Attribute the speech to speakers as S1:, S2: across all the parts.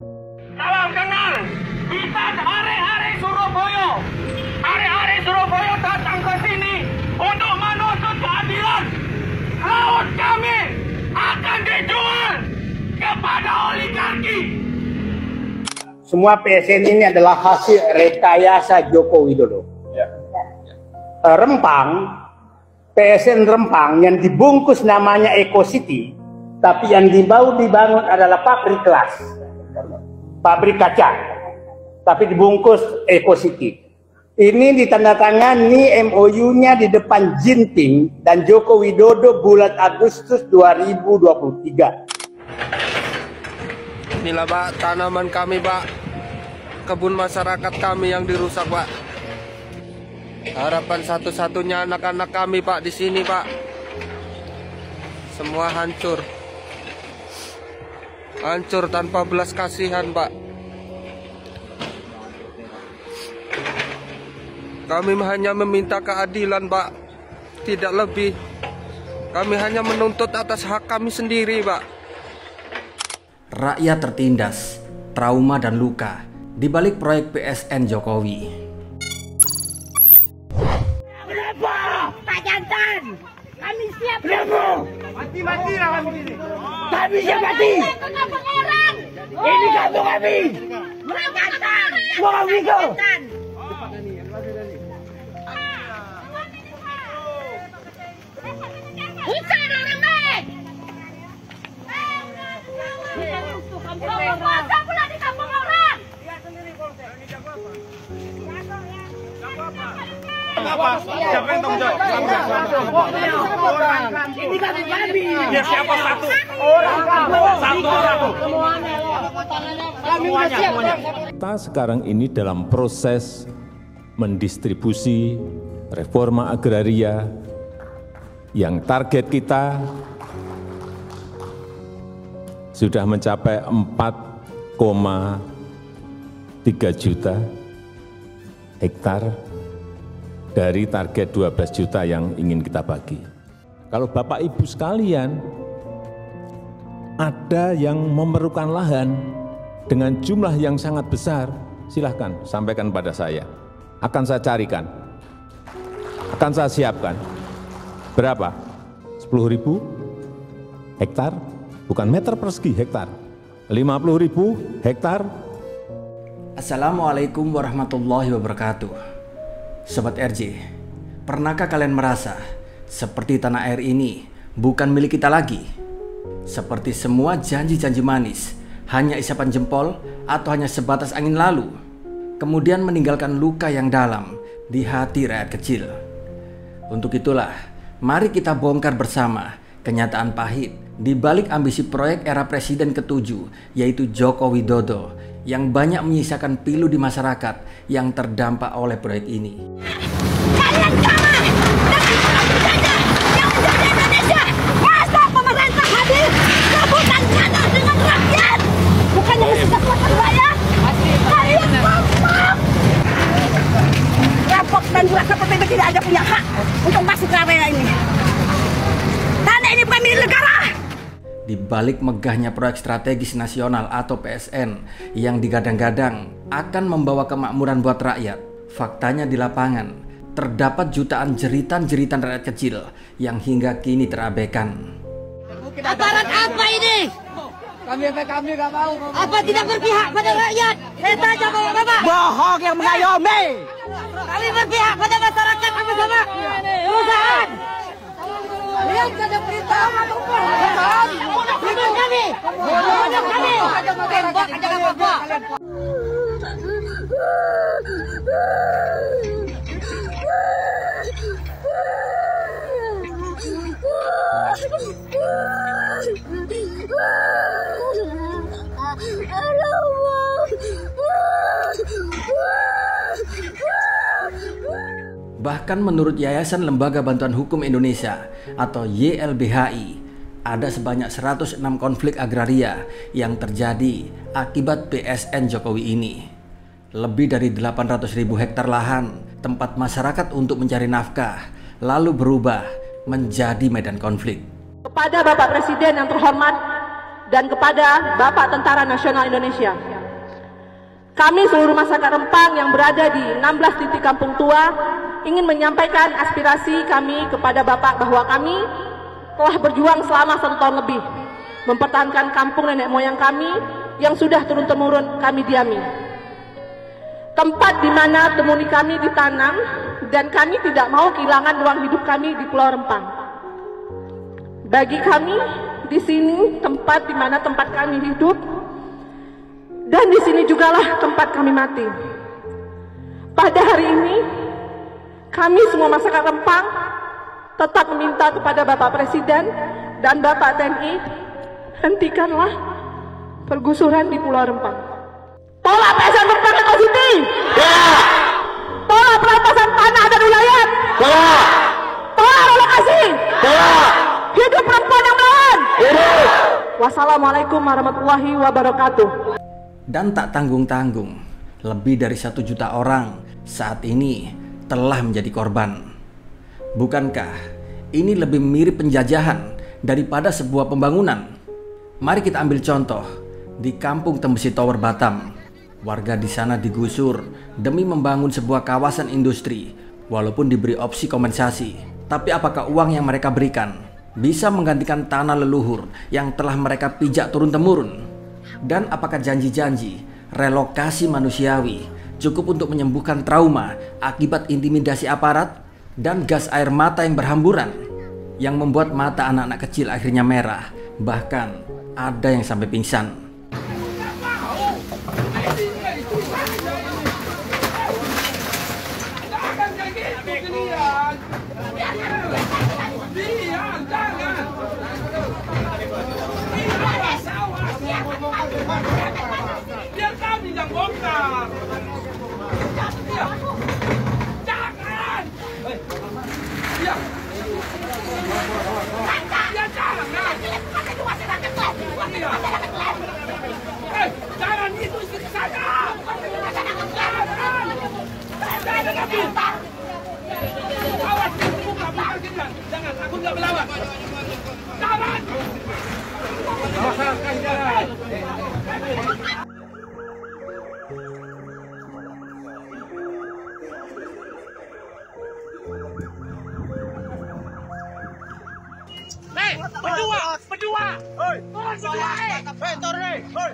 S1: Salam kenal, kita hari-hari Surabaya. Hari-hari Surabaya datang ke sini untuk menuntut keadilan. Laut kami akan dijual kepada oligarki.
S2: Semua PSN ini adalah hasil rekayasa Joko Widodo. Rempang, PSN Rempang yang dibungkus namanya Eco City, tapi yang dibangun adalah pabrik kelas, pabrik kaca, tapi dibungkus Eco City. Ini ditandatangani MOU-nya di depan Jinping dan Joko Widodo bulan Agustus 2023.
S3: Inilah Pak, tanaman kami Pak, kebun masyarakat kami yang dirusak Pak. Harapan satu-satunya anak-anak kami Pak di sini Pak. Semua hancur. Hancur tanpa belas kasihan Pak. Kami hanya meminta keadilan Pak, tidak lebih. Kami hanya menuntut atas hak kami sendiri Pak.
S4: Rakyat tertindas, trauma dan luka di balik proyek PSN Jokowi.
S1: Berapa? Pak Jantan, kami siap. Berapa? Mati-mati lah kami ini. Kami siap mati. Ini kampung kami. Jantan. Mau kami kau. Bukan orang baik. Masa pula di kampung orang? Dia sendiri polsek. Ini jago apa? Jago apa? Apa? Siapa yang tanggung jawab? Ini kampung kami. Dia siapa satu? Orang kampung. Satu orang. Semuanya.
S5: Kita sekarang ini dalam proses mendistribusi reforma agraria yang target kita sudah mencapai 4,3 juta hektar dari target 12 juta yang ingin kita bagi. Kalau Bapak Ibu sekalian ada yang memerlukan lahan dengan jumlah yang sangat besar, silahkan sampaikan pada saya. Akan saya carikan, akan saya siapkan. Berapa? 10.000 hektar? Bukan meter persegi, hektar. 50.000 hektar.
S4: Assalamualaikum warahmatullahi wabarakatuh. Sobat RJ, pernahkah kalian merasa seperti tanah air ini bukan milik kita lagi? Seperti semua janji-janji manis hanya isapan jempol atau hanya sebatas angin lalu, kemudian meninggalkan luka yang dalam di hati rakyat kecil. Untuk itulah, mari kita bongkar bersama kenyataan pahit di balik ambisi proyek era Presiden ke-7, yaitu Joko Widodo, yang banyak menyisakan pilu di masyarakat yang terdampak oleh proyek ini.
S6: Kalian kalah dengan penjajah yang menjadi Indonesia. Masa pemerintah hadir rebutan tanah dengan rakyat? Bukannya kita kuat rakyat? Kalian ngomong. Rampok dan juga seperti itu tidak ada punya hak untuk masuk ke area ini. Tanah ini bukan milik negara.
S4: Di balik megahnya proyek strategis nasional atau PSN yang digadang-gadang akan membawa kemakmuran buat rakyat, faktanya di lapangan terdapat jutaan jeritan-jeritan rakyat kecil yang hingga kini terabaikan.
S6: Aparat apa ini?
S1: Kami nggak mau.
S6: Apa tidak berpihak pada rakyat? Saya tanya Bapak.
S1: Bohong yang mengayomi.
S6: Kami berpihak pada masyarakat kami sama. Perusahaan. Lihat ada perintah apapun. Bunuh kami. Bunuh kami. Tembak aja nggak apa-apa.
S4: Bahkan menurut Yayasan Lembaga Bantuan Hukum Indonesia atau YLBHI, ada sebanyak 106 konflik agraria yang terjadi akibat PSN Jokowi ini. Lebih dari 800.000 hektar lahan tempat masyarakat untuk mencari nafkah lalu berubah menjadi medan konflik.
S7: Kepada Bapak Presiden yang terhormat dan kepada Bapak Tentara Nasional Indonesia, Kami seluruh masyarakat Rempang yang berada di 16 titik kampung tua ingin menyampaikan aspirasi kami kepada Bapak bahwa kami telah berjuang selama 1 tahun lebih mempertahankan kampung nenek moyang kami yang sudah turun-temurun kami diami. Tempat di mana temuni kami ditanam dan kami tidak mau kehilangan ruang hidup kami di Pulau Rempang. Bagi kami di sini tempat di mana tempat kami hidup dan di sini jugalah tempat kami mati. Pada hari ini kami semua masyarakat Rempang tetap meminta kepada Bapak Presiden dan Bapak TNI, hentikanlah pergusuran di Pulau Rempang. Tolak PSN Rempang Eco City. Tolak perampasan tanah dan wilayah. Tolak relokasi. Hidup perempuan yang melawan. Wassalamualaikum warahmatullahi wabarakatuh.
S4: Dan tak tanggung-tanggung, lebih dari 1 juta orang saat ini telah menjadi korban. Bukankah ini lebih mirip penjajahan daripada sebuah pembangunan? Mari kita ambil contoh di Kampung Tembesi Tower Batam. Warga di sana digusur demi membangun sebuah kawasan industri walaupun diberi opsi kompensasi. Tapi apakah uang yang mereka berikan bisa menggantikan tanah leluhur yang telah mereka pijak turun-temurun? Dan apakah janji-janji relokasi manusiawi cukup untuk menyembuhkan trauma akibat intimidasi aparat dan gas air mata yang berhamburan yang membuat mata anak-anak kecil akhirnya merah, bahkan ada yang sampai pingsan?
S1: Biar kami yang bongkar. Jangan. Ya. Ya jangan. Jangan itu istri saya. Jangan. Awas buka kita. Jangan, aku nggak melawan. Jangan. Awas jangan. Berdua. Hei, berdua. Hei, turun. Hei.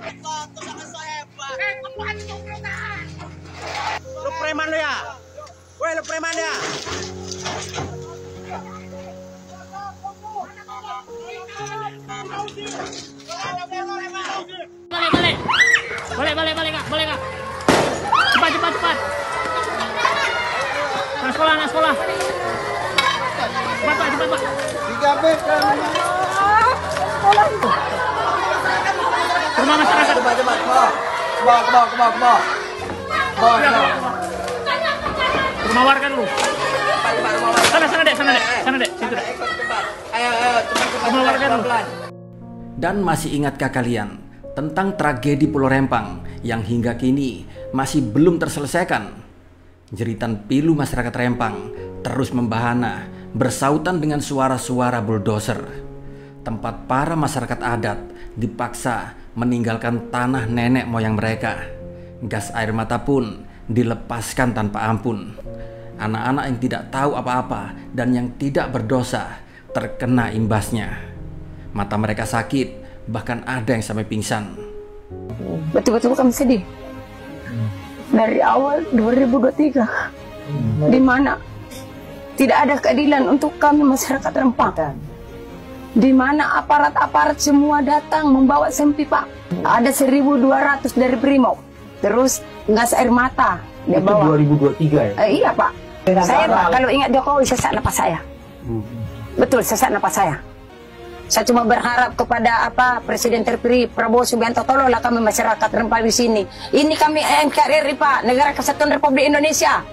S1: Lu preman lu ya? Woi, lu preman ya? Balik, Kak. Cepat. Anak sekolah. Cepat, Pak. 3 menit kan. Rumah masyarakat. Cepat. Bawa. Rumah warga dulu. Sana dek. Situ dek. Ayo, cepat. Rumah warga dulu.
S4: Dan masih ingatkah kalian tentang tragedi Pulau Rempang yang hingga kini masih belum terselesaikan? Jeritan pilu masyarakat Rempang terus membahana bersautan dengan suara-suara bulldozer. Tempat para masyarakat adat dipaksa meninggalkan tanah nenek moyang mereka. Gas air mata pun dilepaskan tanpa ampun. Anak-anak yang tidak tahu apa-apa dan yang tidak berdosa terkena imbasnya. Mata mereka sakit, bahkan ada yang sampai pingsan.
S8: Betul-betul kami sedih. Dari awal 2023, di mana tidak ada keadilan untuk kami masyarakat Rempang. Di mana aparat-aparat semua datang membawa sempi, Pak. Ada 1.200 dari Brimob. Terus gas air mata dia bawa.
S2: 2023 ya?
S8: Iya, Pak. Saya, Pak, kalau ingat Jokowi sesak napas saya. Betul, sesak napas saya. Saya cuma berharap kepada Presiden terpilih Prabowo Subianto, tolonglah kami masyarakat Rempang di sini. Ini kami NKRI, Pak, Negara Kesatuan Republik Indonesia.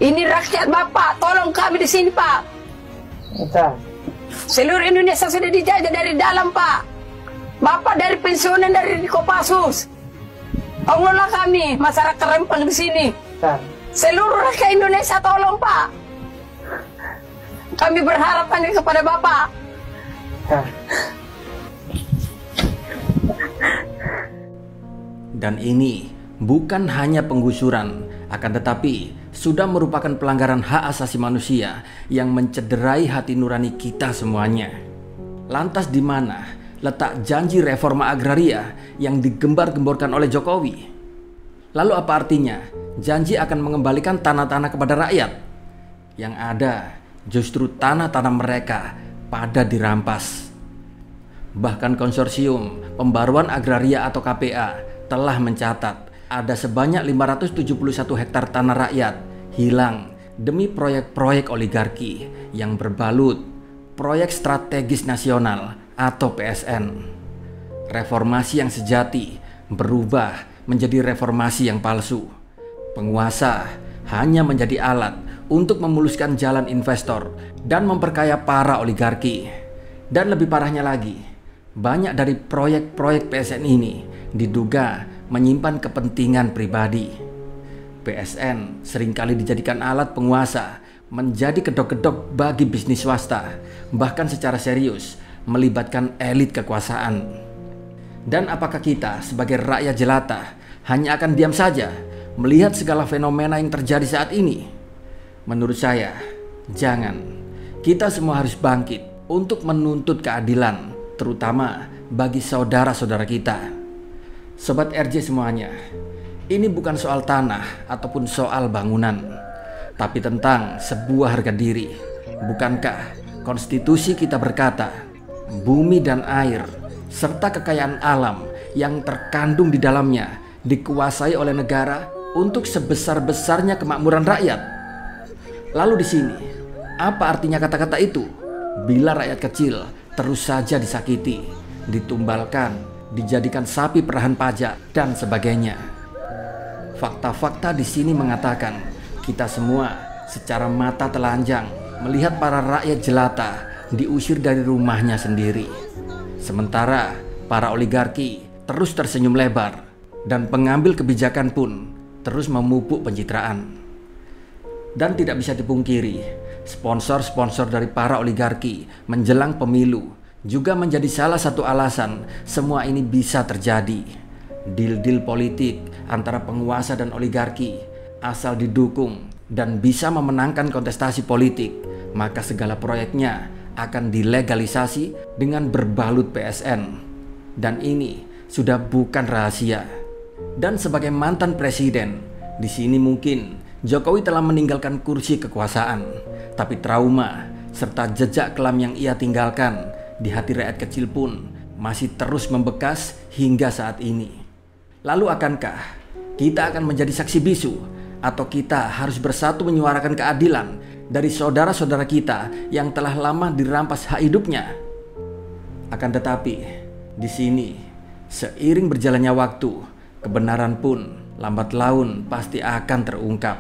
S8: Ini rakyat Bapak, tolong kami di sini, Pak. Seluruh Indonesia sudah dijajah dari dalam, Pak. Bapak dari pensiunan dari Kopassus. Tolonglah kami masyarakat Rempang di sini. Seluruh rakyat Indonesia tolong, Pak. Kami berharap hanya kepada Bapak.
S4: Dan ini bukan hanya penggusuran, akan tetapi sudah merupakan pelanggaran hak asasi manusia yang mencederai hati nurani kita semuanya. Lantas di mana letak janji reforma agraria yang digembar-gemborkan oleh Jokowi? Lalu apa artinya janji akan mengembalikan tanah-tanah kepada rakyat? Yang ada justru tanah-tanah mereka pada dirampas. Bahkan konsorsium pembaruan agraria atau KPA telah mencatat ada sebanyak 571 hektar tanah rakyat hilang demi proyek-proyek oligarki yang berbalut proyek strategis nasional atau PSN. Reformasi yang sejati berubah menjadi reformasi yang palsu. Penguasa hanya menjadi alat untuk memuluskan jalan investor dan memperkaya para oligarki. Dan lebih parahnya lagi, banyak dari proyek-proyek PSN ini diduga menyimpan kepentingan pribadi. PSN seringkali dijadikan alat penguasa menjadi kedok-kedok bagi bisnis swasta, bahkan secara serius melibatkan elit kekuasaan. Dan apakah kita sebagai rakyat jelata hanya akan diam saja melihat segala fenomena yang terjadi saat ini? Menurut saya, jangan. Kita semua harus bangkit untuk menuntut keadilan, terutama bagi saudara-saudara kita. Sobat RJ semuanya, ini bukan soal tanah ataupun soal bangunan, tapi tentang sebuah harga diri. Bukankah konstitusi kita berkata, bumi dan air serta kekayaan alam yang terkandung di dalamnya dikuasai oleh negara untuk sebesar-besarnya kemakmuran rakyat? Lalu di sini, apa artinya kata-kata itu? Bila rakyat kecil terus saja disakiti, ditumbalkan, dijadikan sapi perahan pajak, dan sebagainya. Fakta-fakta di sini mengatakan kita semua secara mata telanjang melihat para rakyat jelata diusir dari rumahnya sendiri. Sementara para oligarki terus tersenyum lebar dan pengambil kebijakan pun terus memupuk pencitraan. Dan tidak bisa dipungkiri, sponsor-sponsor dari para oligarki menjelang pemilu juga menjadi salah satu alasan semua ini bisa terjadi. Deal-deal politik antara penguasa dan oligarki asal didukung dan bisa memenangkan kontestasi politik, maka segala proyeknya akan dilegalisasi dengan berbalut PSN. Dan ini sudah bukan rahasia. Dan sebagai mantan presiden, di sini mungkin Jokowi telah meninggalkan kursi kekuasaan, tapi trauma serta jejak kelam yang ia tinggalkan di hati rakyat kecil pun masih terus membekas hingga saat ini. Lalu akankah kita akan menjadi saksi bisu, atau kita harus bersatu menyuarakan keadilan dari saudara-saudara kita yang telah lama dirampas hak hidupnya? Akan tetapi, di sini seiring berjalannya waktu, kebenaran pun lambat laun pasti akan terungkap.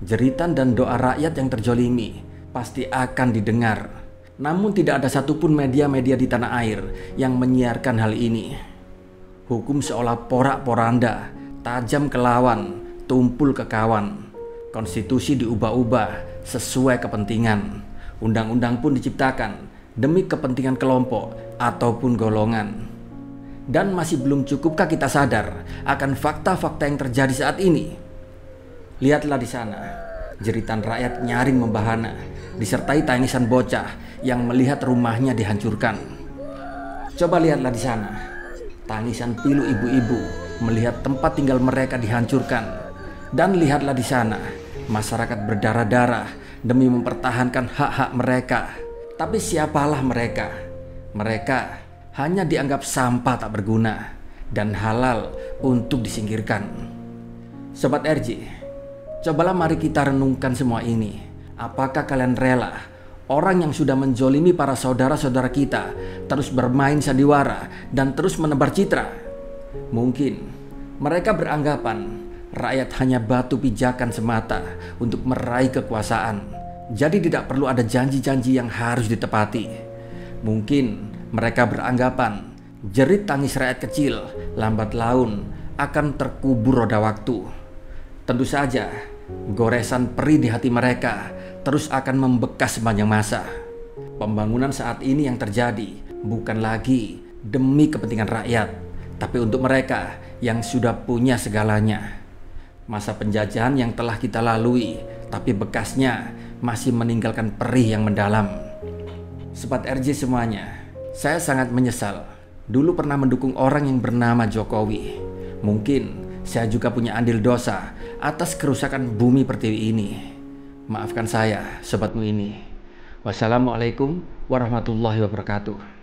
S4: Jeritan dan doa rakyat yang terjolimi pasti akan didengar. Namun tidak ada satupun media-media di tanah air yang menyiarkan hal ini. Hukum seolah porak-poranda, tajam ke lawan, tumpul ke kawan. Konstitusi diubah-ubah sesuai kepentingan. Undang-undang pun diciptakan demi kepentingan kelompok ataupun golongan. Dan masih belum cukupkah kita sadar akan fakta-fakta yang terjadi saat ini? Lihatlah di sana, jeritan rakyat nyaring membahana, disertai tangisan bocah yang melihat rumahnya dihancurkan. Coba lihatlah di sana, tangisan pilu ibu-ibu melihat tempat tinggal mereka dihancurkan. Dan lihatlah di sana, masyarakat berdarah-darah demi mempertahankan hak-hak mereka. Tapi siapalah mereka? Mereka hanya dianggap sampah tak berguna dan halal untuk disingkirkan. Sobat RJ, cobalah mari kita renungkan semua ini. Apakah kalian rela orang yang sudah menjolimi para saudara-saudara kita terus bermain sandiwara dan terus menebar citra? Mungkin mereka beranggapan rakyat hanya batu pijakan semata untuk meraih kekuasaan. Jadi tidak perlu ada janji-janji yang harus ditepati. Mungkin mereka beranggapan jerit tangis rakyat kecil lambat laun akan terkubur roda waktu. Tentu saja goresan perih di hati mereka terus akan membekas sepanjang masa. Pembangunan saat ini yang terjadi bukan lagi demi kepentingan rakyat, tapi untuk mereka yang sudah punya segalanya. Masa penjajahan yang telah kita lalui, tapi bekasnya masih meninggalkan perih yang mendalam. Sobat RJ semuanya, saya sangat menyesal dulu pernah mendukung orang yang bernama Jokowi. Mungkin saya juga punya andil dosa atas kerusakan bumi pertiwi ini. Maafkan saya, sobatmu ini. Wassalamualaikum warahmatullahi wabarakatuh.